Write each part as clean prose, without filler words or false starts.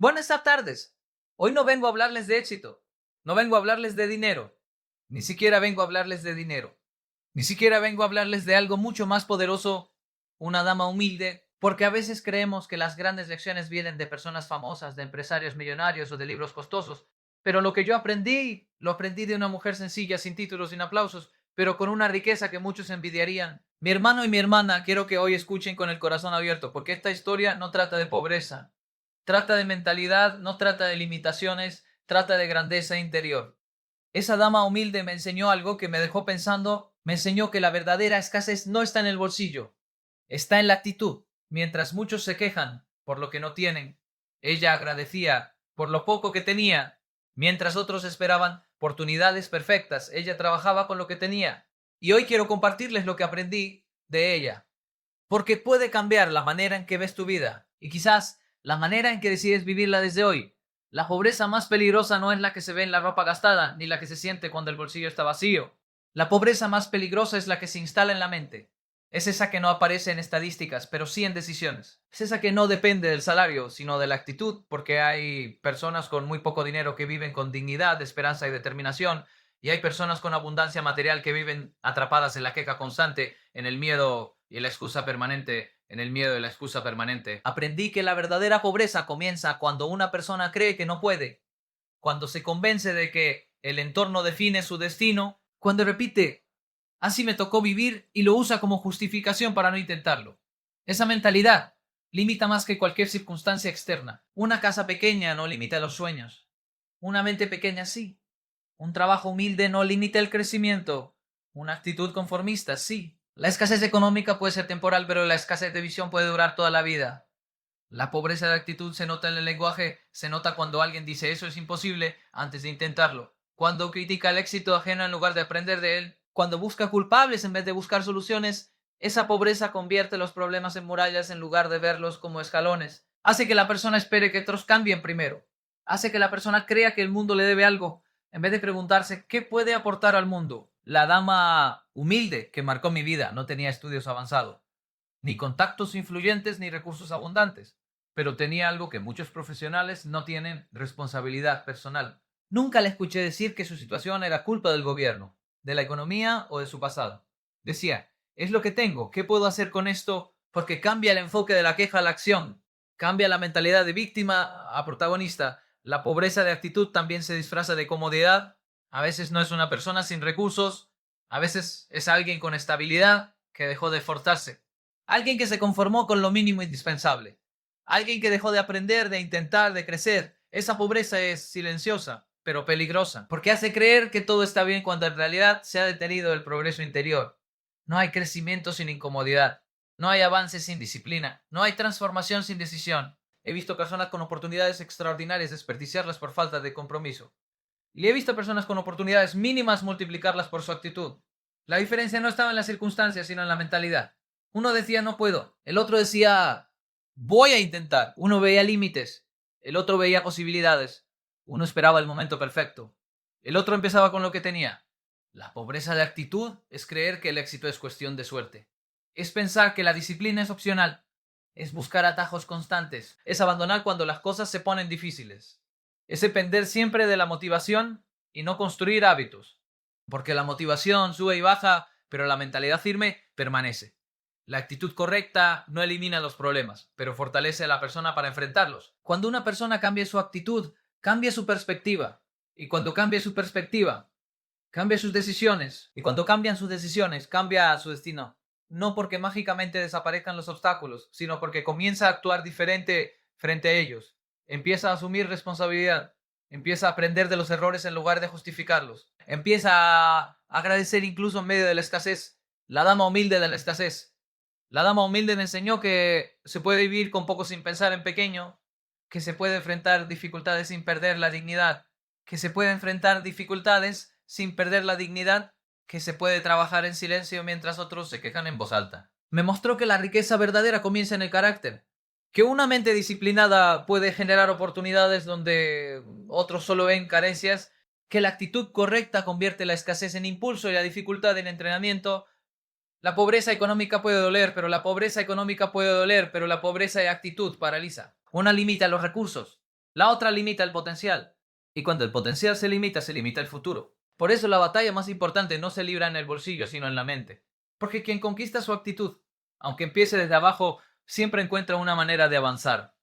Buenas tardes. Hoy no vengo a hablarles de éxito. No vengo a hablarles de dinero. Ni siquiera vengo a hablarles de dinero. Ni siquiera vengo a hablarles de algo mucho más poderoso, una dama humilde, porque a veces creemos que las grandes lecciones vienen de personas famosas, de empresarios millonarios o de libros costosos. Pero lo que yo aprendí, lo aprendí de una mujer sencilla, sin títulos, sin aplausos, pero con una riqueza que muchos envidiarían. Mi hermano y mi hermana, quiero que hoy escuchen con el corazón abierto, porque esta historia no trata de pobreza. Trata de mentalidad, no trata de limitaciones, trata de grandeza interior. Esa dama humilde me enseñó algo que me dejó pensando, me enseñó que la verdadera escasez no está en el bolsillo, está en la actitud. Mientras muchos se quejan por lo que no tienen, ella agradecía por lo poco que tenía. Mientras otros esperaban oportunidades perfectas, ella trabajaba con lo que tenía. Y hoy quiero compartirles lo que aprendí de ella, porque puede cambiar la manera en que ves tu vida y quizás la manera en que decides vivirla desde hoy. La pobreza más peligrosa no es la que se ve en la ropa gastada, ni la que se siente cuando el bolsillo está vacío. La pobreza más peligrosa es la que se instala en la mente. Es esa que no aparece en estadísticas, pero sí en decisiones. Es esa que no depende del salario, sino de la actitud, porque hay personas con muy poco dinero que viven con dignidad, esperanza y determinación, y hay personas con abundancia material que viven atrapadas en la queja constante, en el miedo y la excusa permanente, en el miedo y la excusa permanente. Aprendí que la verdadera pobreza comienza cuando una persona cree que no puede, cuando se convence de que el entorno define su destino, cuando repite, así me tocó vivir y lo usa como justificación para no intentarlo. Esa mentalidad limita más que cualquier circunstancia externa. Una casa pequeña no limita los sueños. Una mente pequeña sí. Un trabajo humilde no limita el crecimiento. Una actitud conformista, sí. La escasez económica puede ser temporal, pero la escasez de visión puede durar toda la vida. La pobreza de actitud se nota en el lenguaje, se nota cuando alguien dice eso es imposible antes de intentarlo. Cuando critica el éxito ajeno en lugar de aprender de él. Cuando busca culpables en vez de buscar soluciones. Esa pobreza convierte los problemas en murallas en lugar de verlos como escalones. Hace que la persona espere que otros cambien primero. Hace que la persona crea que el mundo le debe algo, en vez de preguntarse qué puede aportar al mundo. La dama humilde que marcó mi vida no tenía estudios avanzados, ni contactos influyentes, ni recursos abundantes, pero tenía algo que muchos profesionales no tienen: responsabilidad personal. Nunca le escuché decir que su situación era culpa del gobierno, de la economía o de su pasado. Decía, es lo que tengo, ¿qué puedo hacer con esto? Porque cambia el enfoque de la queja a la acción, cambia la mentalidad de víctima a protagonista. La pobreza de actitud también se disfraza de comodidad. A veces no es una persona sin recursos, a veces es alguien con estabilidad que dejó de esforzarse. Alguien que se conformó con lo mínimo indispensable. Alguien que dejó de aprender, de intentar, de crecer. Esa pobreza es silenciosa, pero peligrosa, porque hace creer que todo está bien cuando en realidad se ha detenido el progreso interior. No hay crecimiento sin incomodidad. No hay avance sin disciplina. No hay transformación sin decisión. He visto personas con oportunidades extraordinarias desperdiciarlas por falta de compromiso. Y he visto personas con oportunidades mínimas multiplicarlas por su actitud. La diferencia no estaba en las circunstancias, sino en la mentalidad. Uno decía no puedo, el otro decía voy a intentar. Uno veía límites, el otro veía posibilidades. Uno esperaba el momento perfecto, el otro empezaba con lo que tenía. La pobreza de actitud es creer que el éxito es cuestión de suerte. Es pensar que la disciplina es opcional. Es buscar atajos constantes. Es abandonar cuando las cosas se ponen difíciles. Es depender siempre de la motivación y no construir hábitos. Porque la motivación sube y baja, pero la mentalidad firme permanece. La actitud correcta no elimina los problemas, pero fortalece a la persona para enfrentarlos. Cuando una persona cambia su actitud, cambia su perspectiva. Y cuando cambia su perspectiva, cambia sus decisiones. Y cuando cambian sus decisiones, cambia su destino. No porque mágicamente desaparezcan los obstáculos, sino porque comienza a actuar diferente frente a ellos. Empieza a asumir responsabilidad. Empieza a aprender de los errores en lugar de justificarlos. Empieza a agradecer incluso en medio de la escasez. La dama humilde de la escasez. La dama humilde me enseñó que se puede vivir con poco sin pensar en pequeño, que se puede enfrentar dificultades sin perder la dignidad, que se puede enfrentar dificultades sin perder la dignidad, que se puede trabajar en silencio mientras otros se quejan en voz alta. Me mostró que la riqueza verdadera comienza en el carácter, que una mente disciplinada puede generar oportunidades donde otros solo ven carencias, que la actitud correcta convierte la escasez en impulso y la dificultad en entrenamiento. La pobreza económica puede doler, pero la pobreza de actitud paraliza. Una limita los recursos, La otra limita el potencial. Y cuando el potencial se limita el futuro. Por eso la batalla más importante no se libra en el bolsillo, sino en la mente. Porque quien conquista su actitud, aunque empiece desde abajo, siempre encuentra una manera de avanzar.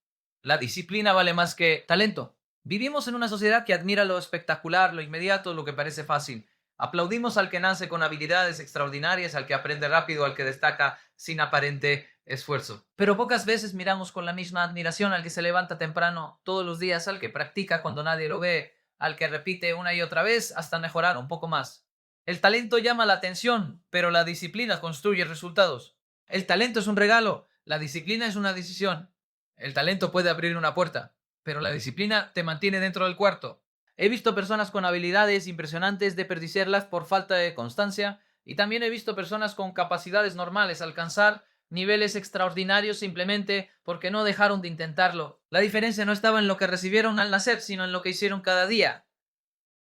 La disciplina vale más que talento. Vivimos en una sociedad que admira lo espectacular, lo inmediato, lo que parece fácil. Aplaudimos al que nace con habilidades extraordinarias, al que aprende rápido, al que destaca sin aparente esfuerzo. Pero pocas veces miramos con la misma admiración al que se levanta temprano todos los días, al que practica cuando nadie lo ve, al que repite una y otra vez hasta mejorar un poco más. El talento llama la atención, pero la disciplina construye resultados. El talento es un regalo, la disciplina es una decisión. El talento puede abrir una puerta, pero la disciplina te mantiene dentro del cuarto. He visto personas con habilidades impresionantes desperdiciarlas por falta de constancia, y también he visto personas con capacidades normales alcanzar niveles extraordinarios simplemente porque no dejaron de intentarlo. La diferencia no estaba en lo que recibieron al nacer, sino en lo que hicieron cada día.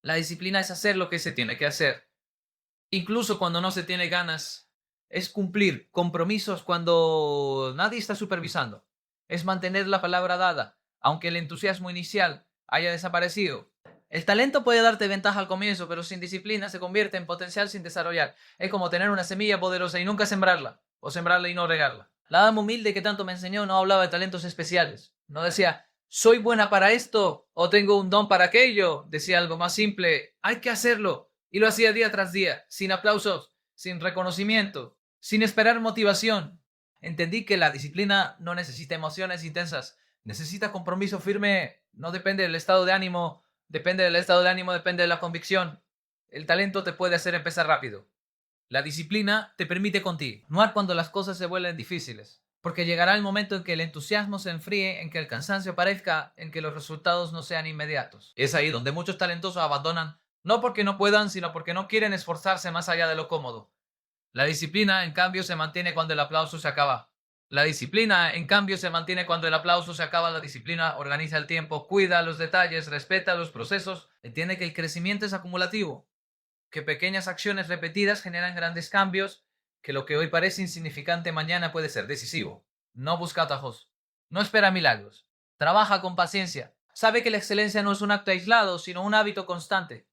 La disciplina es hacer lo que se tiene que hacer, incluso cuando no se tiene ganas. Es cumplir compromisos cuando nadie está supervisando. Es mantener la palabra dada, aunque el entusiasmo inicial haya desaparecido. El talento puede darte ventaja al comienzo, pero sin disciplina se convierte en potencial sin desarrollar. Es como tener una semilla poderosa y nunca sembrarla, o sembrarla y no regarla. La dama humilde que tanto me enseñó no hablaba de talentos especiales. No decía, soy buena para esto, o tengo un don para aquello. Decía algo más simple, hay que hacerlo. Y lo hacía día tras día, sin aplausos, sin reconocimiento, sin esperar motivación. Entendí que la disciplina no necesita emociones intensas, necesita compromiso firme. No depende del estado de ánimo, depende del estado de ánimo, depende de la convicción. El talento te puede hacer empezar rápido. La disciplina te permite continuar cuando las cosas se vuelven difíciles. Porque llegará el momento en que el entusiasmo se enfríe, en que el cansancio aparezca, en que los resultados no sean inmediatos. Es ahí donde muchos talentosos abandonan, no porque no puedan, sino porque no quieren esforzarse más allá de lo cómodo. La disciplina, en cambio, se mantiene cuando el aplauso se acaba. La disciplina, en cambio, se mantiene cuando el aplauso se acaba. La disciplina organiza el tiempo, cuida los detalles, respeta los procesos, entiende que el crecimiento es acumulativo, que pequeñas acciones repetidas generan grandes cambios, que lo que hoy parece insignificante mañana puede ser decisivo. No busca atajos, no espera milagros, trabaja con paciencia, sabe que la excelencia no es un acto aislado, sino un hábito constante.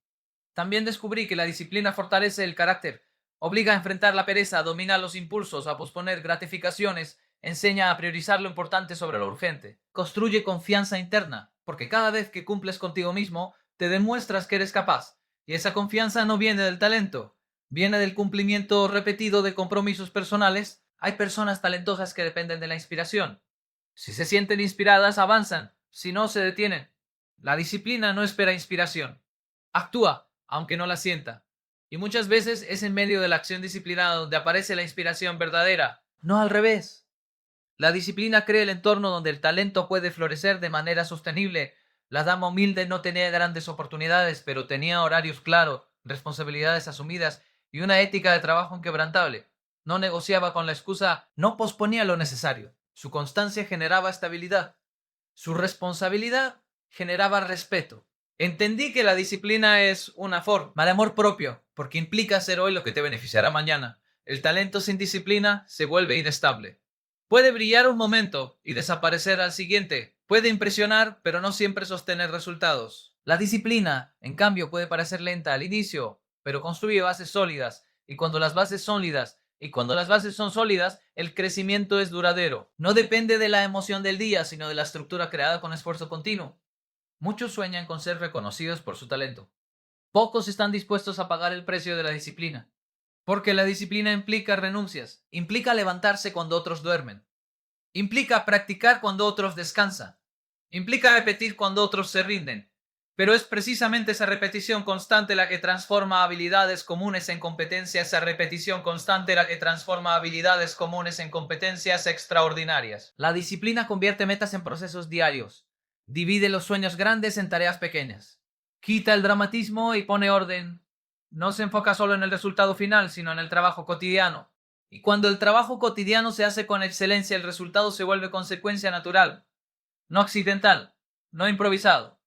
También descubrí que la disciplina fortalece el carácter, obliga a enfrentar la pereza, domina los impulsos, a posponer gratificaciones, enseña a priorizar lo importante sobre lo urgente, construye confianza interna, porque cada vez que cumples contigo mismo, te demuestras que eres capaz. Y esa confianza no viene del talento, viene del cumplimiento repetido de compromisos personales. Hay personas talentosas que dependen de la inspiración. Si se sienten inspiradas, avanzan, si no, se detienen. La disciplina no espera inspiración. Actúa, aunque no la sienta. Y muchas veces es en medio de la acción disciplinada donde aparece la inspiración verdadera, no al revés. La disciplina crea el entorno donde el talento puede florecer de manera sostenible. La dama humilde no tenía grandes oportunidades, pero tenía horarios claros, responsabilidades asumidas y una ética de trabajo inquebrantable. No negociaba con la excusa, no posponía lo necesario. Su constancia generaba estabilidad. Su responsabilidad generaba respeto. Entendí que la disciplina es una forma de amor propio, porque implica hacer hoy lo que te beneficiará mañana. El talento sin disciplina se vuelve inestable. Puede brillar un momento y desaparecer al siguiente. Puede impresionar, pero no siempre sostener resultados. La disciplina, en cambio, puede parecer lenta al inicio, pero construye bases sólidas. Y cuando las bases son sólidas, el crecimiento es duradero. No depende de la emoción del día, sino de la estructura creada con esfuerzo continuo. Muchos sueñan con ser reconocidos por su talento. Pocos están dispuestos a pagar el precio de la disciplina. Porque la disciplina implica renuncias, implica levantarse cuando otros duermen, implica practicar cuando otros descansan, implica repetir cuando otros se rinden. Pero es precisamente esa repetición constante la que transforma habilidades comunes en competencias, esa repetición constante la que transforma habilidades comunes en competencias extraordinarias. La disciplina convierte metas en procesos diarios, divide los sueños grandes en tareas pequeñas, quita el dramatismo y pone orden. No se enfoca solo en el resultado final, sino en el trabajo cotidiano. Y cuando el trabajo cotidiano se hace con excelencia, el resultado se vuelve consecuencia natural, no accidental, no improvisado,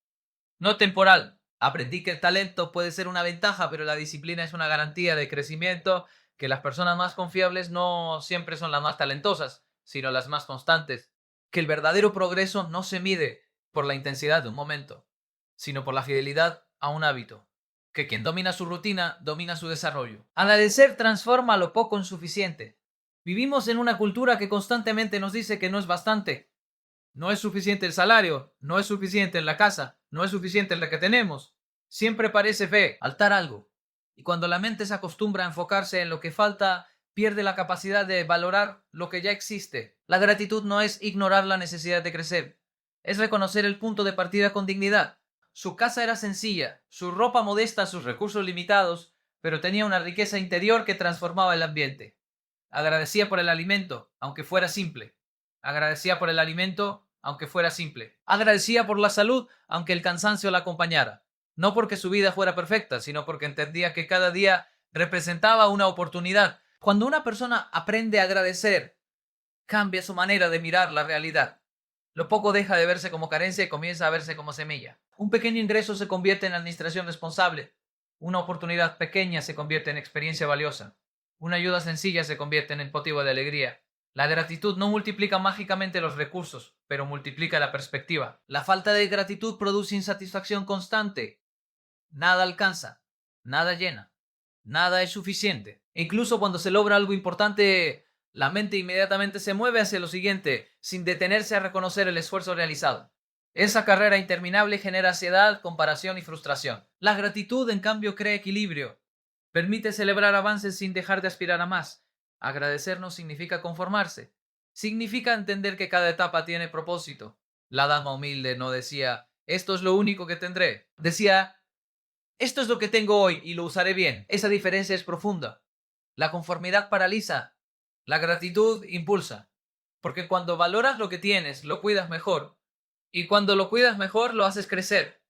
no temporal. Aprendí que el talento puede ser una ventaja, pero la disciplina es una garantía de crecimiento, que las personas más confiables no siempre son las más talentosas, sino las más constantes. Que el verdadero progreso no se mide por la intensidad de un momento, sino por la fidelidad a un hábito, que quien domina su rutina domina su desarrollo. Agradecer transforma lo poco en suficiente. Vivimos en una cultura que constantemente nos dice que no es bastante. No es suficiente el salario, no es suficiente en la casa, no es suficiente la que tenemos. Siempre parece faltar algo. Y cuando la mente se acostumbra a enfocarse en lo que falta, pierde la capacidad de valorar lo que ya existe. La gratitud no es ignorar la necesidad de crecer, es reconocer el punto de partida con dignidad. Su casa era sencilla, su ropa modesta, sus recursos limitados, pero tenía una riqueza interior que transformaba el ambiente. Agradecía por el alimento, aunque fuera simple. Agradecía por el alimento, aunque fuera simple. Agradecía por la salud, aunque el cansancio la acompañara. No porque su vida fuera perfecta, sino porque entendía que cada día representaba una oportunidad. Cuando una persona aprende a agradecer, cambia su manera de mirar la realidad. Lo poco deja de verse como carencia y comienza a verse como semilla. Un pequeño ingreso se convierte en administración responsable. Una oportunidad pequeña se convierte en experiencia valiosa. Una ayuda sencilla se convierte en motivo de alegría. La gratitud no multiplica mágicamente los recursos, pero multiplica la perspectiva. La falta de gratitud produce insatisfacción constante. Nada alcanza, nada llena, nada es suficiente. E incluso cuando se logra algo importante, la mente inmediatamente se mueve hacia lo siguiente, sin detenerse a reconocer el esfuerzo realizado. Esa carrera interminable genera ansiedad, comparación y frustración. La gratitud, en cambio, crea equilibrio. Permite celebrar avances sin dejar de aspirar a más. Agradecer no significa conformarse. Significa entender que cada etapa tiene propósito. La dama humilde no decía, esto es lo único que tendré. Decía, esto es lo que tengo hoy y lo usaré bien. Esa diferencia es profunda. La conformidad paraliza. La gratitud impulsa. Porque cuando valoras lo que tienes, lo cuidas mejor. Y cuando lo cuidas mejor, lo haces crecer.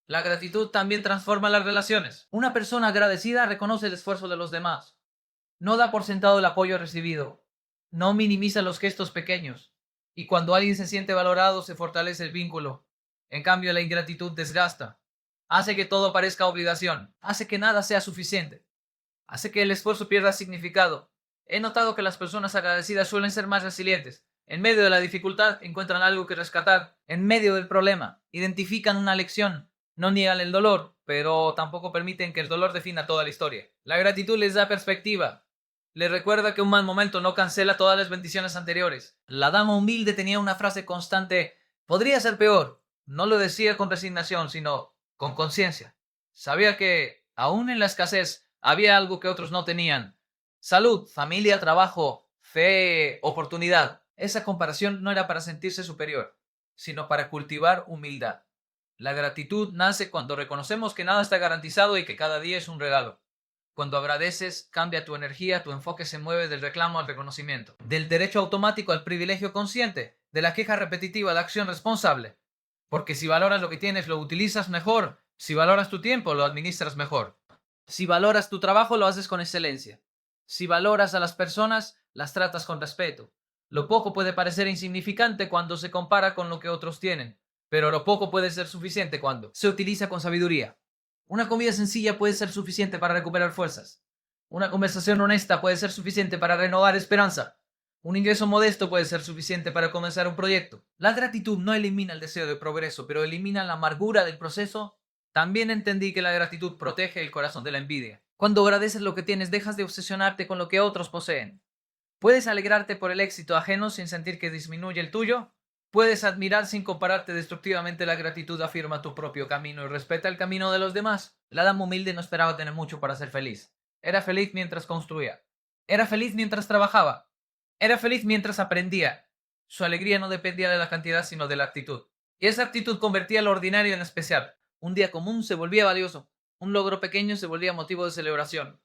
La gratitud también transforma las relaciones. Una persona agradecida reconoce el esfuerzo de los demás. No da por sentado el apoyo recibido. No minimiza los gestos pequeños. Y cuando alguien se siente valorado, se fortalece el vínculo. En cambio, la ingratitud desgasta. Hace que todo parezca obligación. Hace que nada sea suficiente. Hace que el esfuerzo pierda significado. He notado que las personas agradecidas suelen ser más resilientes. En medio de la dificultad encuentran algo que rescatar. En medio del problema identifican una lección. No niegan el dolor, pero tampoco permiten que el dolor defina toda la historia. La gratitud les da perspectiva. Les recuerda que un mal momento no cancela todas las bendiciones anteriores. La dama humilde tenía una frase constante: podría ser peor. No lo decía con resignación, sino con conciencia. Sabía que, aún en la escasez, había algo que otros no tenían. Salud, familia, trabajo, fe, oportunidad. Esa comparación no era para sentirse superior, sino para cultivar humildad. La gratitud nace cuando reconocemos que nada está garantizado y que cada día es un regalo. Cuando agradeces, cambia tu energía, tu enfoque se mueve del reclamo al reconocimiento, del derecho automático al privilegio consciente, de la queja repetitiva a la acción responsable. Porque si valoras lo que tienes, lo utilizas mejor. Si valoras tu tiempo, lo administras mejor. Si valoras tu trabajo, lo haces con excelencia. Si valoras a las personas, las tratas con respeto. Lo poco puede parecer insignificante cuando se compara con lo que otros tienen, pero lo poco puede ser suficiente cuando se utiliza con sabiduría. Una comida sencilla puede ser suficiente para recuperar fuerzas. Una conversación honesta puede ser suficiente para renovar esperanza. Un ingreso modesto puede ser suficiente para comenzar un proyecto. La gratitud no elimina el deseo de progreso, pero elimina la amargura del proceso. También entendí que la gratitud protege el corazón de la envidia. Cuando agradeces lo que tienes, dejas de obsesionarte con lo que otros poseen. Puedes alegrarte por el éxito ajeno sin sentir que disminuye el tuyo. Puedes admirar sin compararte destructivamente. La gratitud afirma tu propio camino y respeta el camino de los demás. La dama humilde no esperaba tener mucho para ser feliz. Era feliz mientras construía. Era feliz mientras trabajaba. Era feliz mientras aprendía. Su alegría no dependía de la cantidad, sino de la actitud. Y esa actitud convertía lo ordinario en especial. Un día común se volvía valioso. Un logro pequeño se volvía motivo de celebración.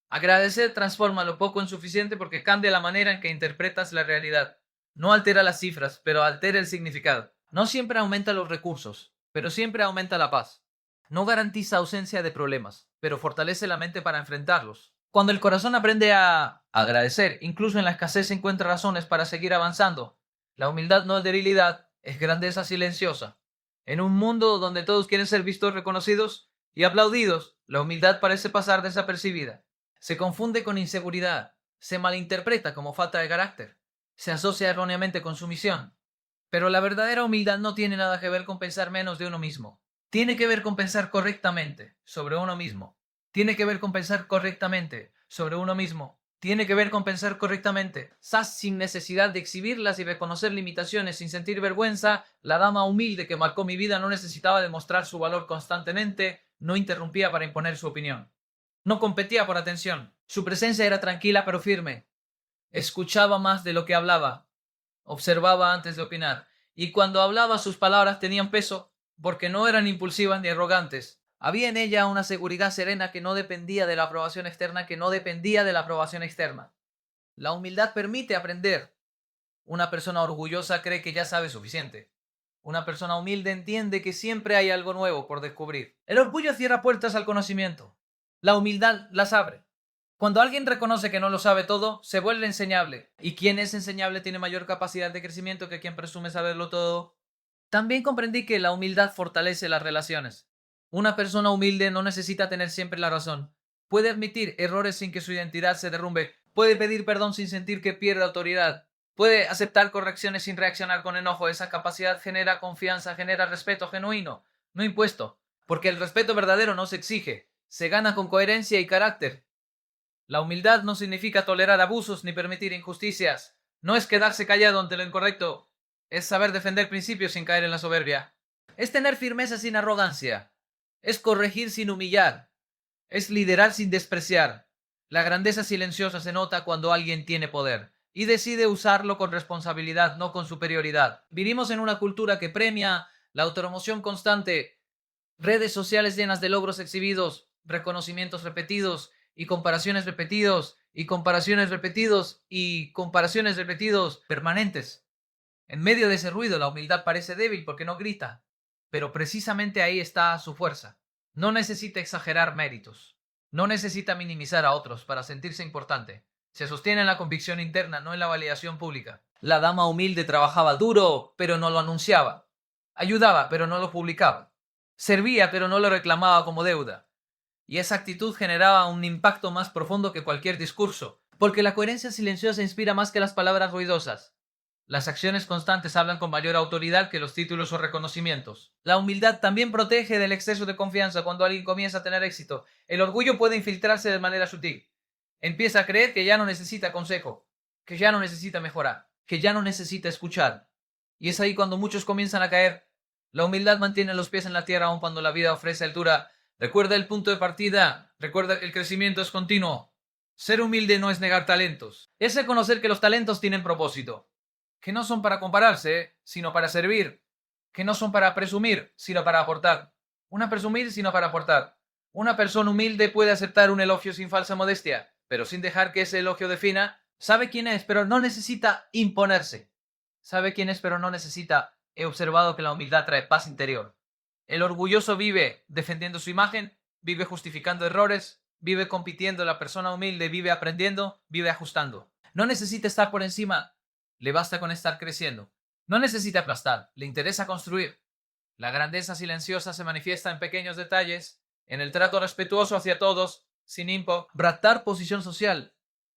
Agradecer transforma lo poco en suficiente porque cambia la manera en que interpretas la realidad. No altera las cifras, pero altera el significado. No siempre aumenta los recursos, pero siempre aumenta la paz. No garantiza ausencia de problemas, pero fortalece la mente para enfrentarlos. Cuando el corazón aprende a agradecer, incluso en la escasez encuentra razones para seguir avanzando. La humildad no es debilidad, es grandeza silenciosa. En un mundo donde todos quieren ser vistos, reconocidos y aplaudidos, la humildad parece pasar desapercibida. Se confunde con inseguridad, se malinterpreta como falta de carácter, se asocia erróneamente con sumisión. Pero la verdadera humildad no tiene nada que ver con pensar menos de uno mismo. Tiene que ver con pensar correctamente sobre uno mismo. Tiene que ver con pensar correctamente sobre uno mismo. Tiene que ver con pensar correctamente. Sin necesidad de exhibirlas y reconocer limitaciones, sin sentir vergüenza, la dama humilde que marcó mi vida no necesitaba demostrar su valor constantemente, no interrumpía para imponer su opinión. No competía por atención. Su presencia era tranquila pero firme. Escuchaba más de lo que hablaba. Observaba antes de opinar. Y cuando hablaba sus palabras tenían peso porque no eran impulsivas ni arrogantes. Había en ella una seguridad serena que no dependía de la aprobación externa, que no dependía de la aprobación externa. La humildad permite aprender. Una persona orgullosa cree que ya sabe suficiente. Una persona humilde entiende que siempre hay algo nuevo por descubrir. El orgullo cierra puertas al conocimiento. La humildad las abre. Cuando alguien reconoce que no lo sabe todo, se vuelve enseñable. Y quien es enseñable tiene mayor capacidad de crecimiento que quien presume saberlo todo. También comprendí que la humildad fortalece las relaciones. Una persona humilde no necesita tener siempre la razón. Puede admitir errores sin que su identidad se derrumbe. Puede pedir perdón sin sentir que pierde autoridad. Puede aceptar correcciones sin reaccionar con enojo. Esa capacidad genera confianza, genera respeto genuino, no impuesto. Porque el respeto verdadero no se exige, se gana con coherencia y carácter. La humildad no significa tolerar abusos ni permitir injusticias. No es quedarse callado ante lo incorrecto. Es saber defender principios sin caer en la soberbia. Es tener firmeza sin arrogancia. Es corregir sin humillar. Es liderar sin despreciar. La grandeza silenciosa se nota cuando alguien tiene poder y decide usarlo con responsabilidad, no con superioridad. Vivimos en una cultura que premia la autopromoción constante, redes sociales llenas de logros exhibidos, reconocimientos repetidos y comparaciones repetidos y comparaciones repetidos y comparaciones repetidos permanentes. En medio de ese ruido la humildad parece débil porque no grita, pero precisamente ahí está su fuerza. No necesita exagerar méritos, no necesita minimizar a otros para sentirse importante. Se sostiene en la convicción interna, no en la validación pública. La dama humilde trabajaba duro, pero no lo anunciaba. Ayudaba, pero no lo publicaba. Servía, pero no lo reclamaba como deuda. Y esa actitud generaba un impacto más profundo que cualquier discurso, porque la coherencia silenciosa inspira más que las palabras ruidosas. Las acciones constantes hablan con mayor autoridad que los títulos o reconocimientos. La humildad también protege del exceso de confianza cuando alguien comienza a tener éxito. El orgullo puede infiltrarse de manera sutil. Empieza a creer que ya no necesita consejo, que ya no necesita mejorar, que ya no necesita escuchar. Y es ahí cuando muchos comienzan a caer. La humildad mantiene los pies en la tierra aun cuando la vida ofrece altura. Recuerda el punto de partida, recuerda que el crecimiento es continuo. Ser humilde no es negar talentos, es reconocer que los talentos tienen propósito, que no son para compararse, sino para servir, que no son para presumir, sino para aportar. Una presumir, sino para aportar. Una persona humilde puede aceptar un elogio sin falsa modestia, pero sin dejar que ese elogio defina. Sabe quién es, pero no necesita imponerse. Sabe quién es, pero no necesita. He observado que la humildad trae paz interior. El orgulloso vive defendiendo su imagen, vive justificando errores, vive compitiendo. La persona humilde vive aprendiendo, vive ajustando. No necesita estar por encima, le basta con estar creciendo. No necesita aplastar, le interesa construir. La grandeza silenciosa se manifiesta en pequeños detalles, en el trato respetuoso hacia todos, sin bratar posición social,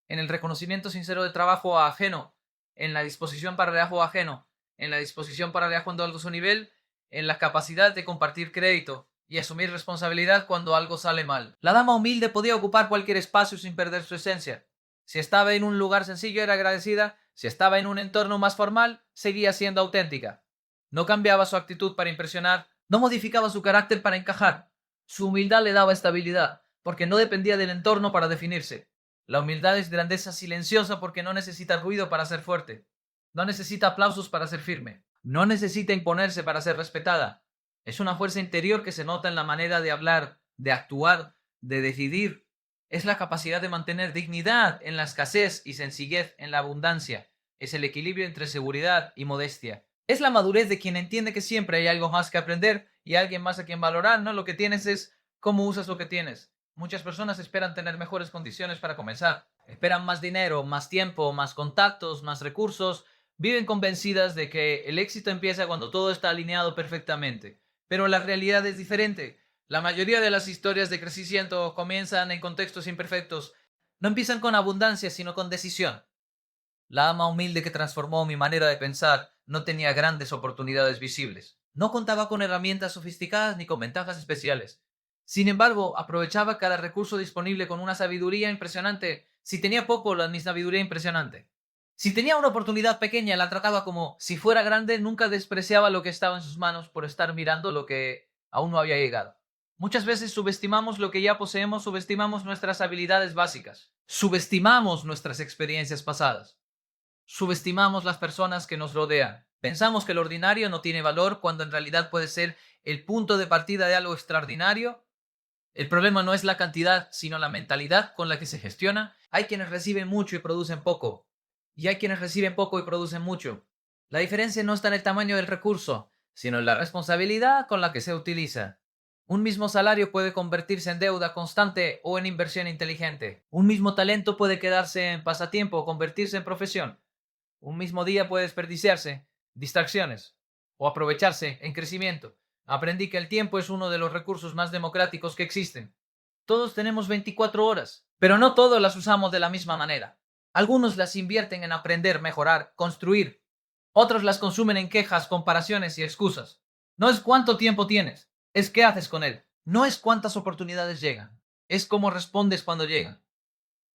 en el reconocimiento sincero de trabajo ajeno, en la disposición para el trabajo ajeno, en la disposición para el cuando algo es su nivel, en la capacidad de compartir crédito y asumir responsabilidad cuando algo sale mal. La dama humilde podía ocupar cualquier espacio sin perder su esencia. Si estaba en un lugar sencillo era agradecida, si estaba en un entorno más formal, seguía siendo auténtica. No cambiaba su actitud para impresionar, no modificaba su carácter para encajar. Su humildad le daba estabilidad, porque no dependía del entorno para definirse. La humildad es grandeza silenciosa porque no necesita ruido para ser fuerte. No necesita aplausos para ser firme. No necesita imponerse para ser respetada. Es una fuerza interior que se nota en la manera de hablar, de actuar, de decidir. Es la capacidad de mantener dignidad en la escasez y sencillez en la abundancia. Es el equilibrio entre seguridad y modestia. Es la madurez de quien entiende que siempre hay algo más que aprender y alguien más a quien valorar, ¿no? Lo que tienes es cómo usas lo que tienes. Muchas personas esperan tener mejores condiciones para comenzar. Esperan más dinero, más tiempo, más contactos, más recursos. Viven convencidas de que el éxito empieza cuando todo está alineado perfectamente. Pero la realidad es diferente. La mayoría de las historias de crecimiento comienzan en contextos imperfectos. No empiezan con abundancia, sino con decisión. La ama humilde que transformó mi manera de pensar no tenía grandes oportunidades visibles. No contaba con herramientas sofisticadas ni con ventajas especiales. Sin embargo, aprovechaba cada recurso disponible con una sabiduría impresionante. Si tenía poco, mi sabiduría impresionante. Si tenía una oportunidad pequeña, la trataba como si fuera grande, nunca despreciaba lo que estaba en sus manos por estar mirando lo que aún no había llegado. Muchas veces subestimamos lo que ya poseemos, subestimamos nuestras habilidades básicas, subestimamos nuestras experiencias pasadas, subestimamos las personas que nos rodean. Pensamos que lo ordinario no tiene valor cuando en realidad puede ser el punto de partida de algo extraordinario. El problema no es la cantidad, sino la mentalidad con la que se gestiona. Hay quienes reciben mucho y producen poco, y hay quienes reciben poco y producen mucho. La diferencia no está en el tamaño del recurso, sino en la responsabilidad con la que se utiliza. Un mismo salario puede convertirse en deuda constante o en inversión inteligente. Un mismo talento puede quedarse en pasatiempo o convertirse en profesión. Un mismo día puede desperdiciarse, distracciones, o aprovecharse en crecimiento. Aprendí que el tiempo es uno de los recursos más democráticos que existen. Todos tenemos 24 horas, pero no todos las usamos de la misma manera. Algunos las invierten en aprender, mejorar, construir. Otros las consumen en quejas, comparaciones y excusas. No es cuánto tiempo tienes, es qué haces con él. No es cuántas oportunidades llegan, es cómo respondes cuando llegan.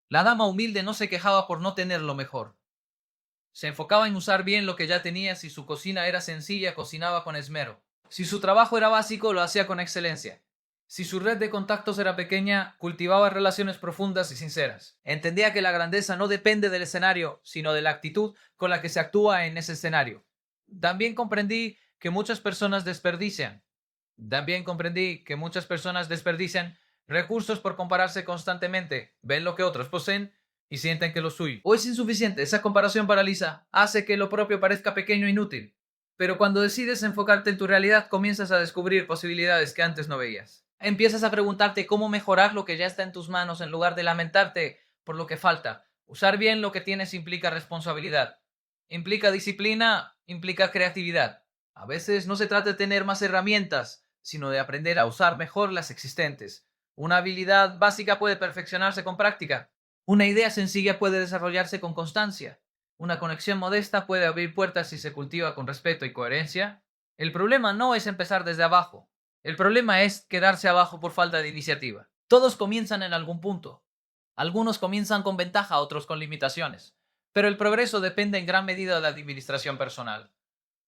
La dama humilde no se quejaba por no tener lo mejor. Se enfocaba en usar bien lo que ya tenía. Si su cocina era sencilla, cocinaba con esmero. Si su trabajo era básico, lo hacía con excelencia. Si su red de contactos era pequeña, cultivaba relaciones profundas y sinceras. Entendía que la grandeza no depende del escenario, sino de la actitud con la que se actúa en ese escenario. También comprendí que muchas personas desperdician. Recursos por compararse constantemente. Ven lo que otros poseen y sienten que lo suyo o es insuficiente. Esa comparación paraliza, hace que lo propio parezca pequeño e inútil. Pero cuando decides enfocarte en tu realidad, comienzas a descubrir posibilidades que antes no veías. Empiezas a preguntarte cómo mejorar lo que ya está en tus manos en lugar de lamentarte por lo que falta. Usar bien lo que tienes implica responsabilidad, implica disciplina, implica creatividad. A veces no se trata de tener más herramientas, sino de aprender a usar mejor las existentes. Una habilidad básica puede perfeccionarse con práctica. Una idea sencilla puede desarrollarse con constancia. Una conexión modesta puede abrir puertas si se cultiva con respeto y coherencia. El problema no es empezar desde abajo. El problema es quedarse abajo por falta de iniciativa. Todos comienzan en algún punto. Algunos comienzan con ventaja, otros con limitaciones. Pero el progreso depende en gran medida de la administración personal,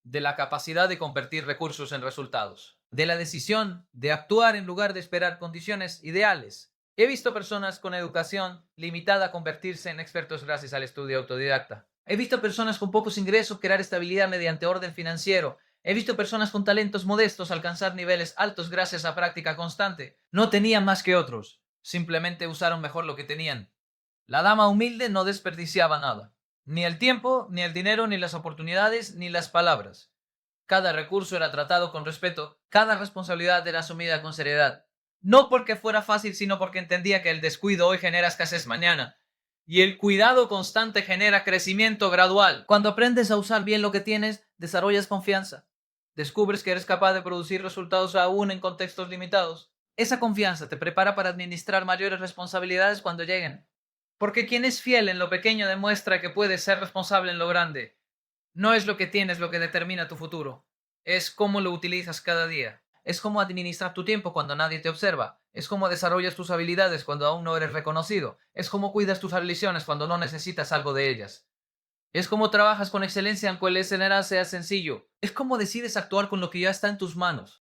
de la capacidad de convertir recursos en resultados, de la decisión de actuar en lugar de esperar condiciones ideales. He visto personas con educación limitada convertirse en expertos gracias al estudio autodidacta. He visto personas con pocos ingresos crear estabilidad mediante orden financiero. He visto personas con talentos modestos alcanzar niveles altos gracias a práctica constante. No tenían más que otros, simplemente usaron mejor lo que tenían. La dama humilde no desperdiciaba nada. Ni el tiempo, ni el dinero, ni las oportunidades, ni las palabras. Cada recurso era tratado con respeto, cada responsabilidad era asumida con seriedad. No porque fuera fácil, sino porque entendía que el descuido hoy genera escasez mañana. Y el cuidado constante genera crecimiento gradual. Cuando aprendes a usar bien lo que tienes, desarrollas confianza. Descubres que eres capaz de producir resultados aún en contextos limitados. Esa confianza te prepara para administrar mayores responsabilidades cuando lleguen. Porque quien es fiel en lo pequeño demuestra que puede ser responsable en lo grande. No es lo que tienes lo que determina tu futuro. Es cómo lo utilizas cada día. Es cómo administrar tu tiempo cuando nadie te observa. Es cómo desarrollas tus habilidades cuando aún no eres reconocido. Es cómo cuidas tus ambiciones cuando no necesitas algo de ellas. Es cómo trabajas con excelencia aunque el escenario sea sencillo. Es cómo decides actuar con lo que ya está en tus manos.